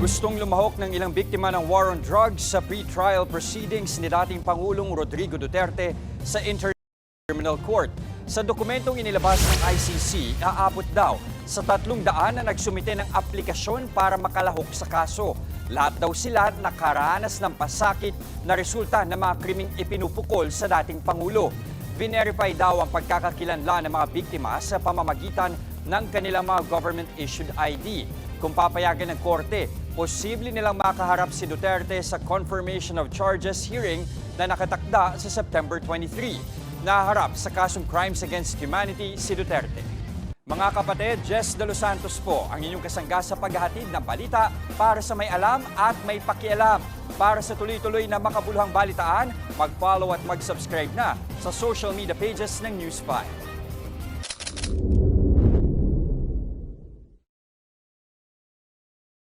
Gustong lumahok ng ilang biktima ng war on drugs sa pre-trial proceedings ni dating Pangulong Rodrigo Duterte sa International Court. Sa dokumentong inilabas ng ICC, aabot daw sa 300 na nagsumite ng aplikasyon para makalahok sa kaso. Lahat daw sila nakaranas ng pasakit na resulta ng mga krimeng ipinupukol sa dating Pangulo. Verify daw ang pagkakakilanlan ng mga biktima sa pamamagitan ng kanilang mga government-issued ID. Kung papayagan ng korte, posible nilang makaharap si Duterte sa confirmation of charges hearing na nakatakda sa September 23. Naharap sa kasong crimes against humanity si Duterte. Mga kapatid, Jess De Los Santos po ang inyong kasangga sa paghahatid ng balita para sa may alam at may pakialam. Para sa tuloy-tuloy na makabuluhang balitaan, mag-follow at mag-subscribe na sa social media pages ng News 5.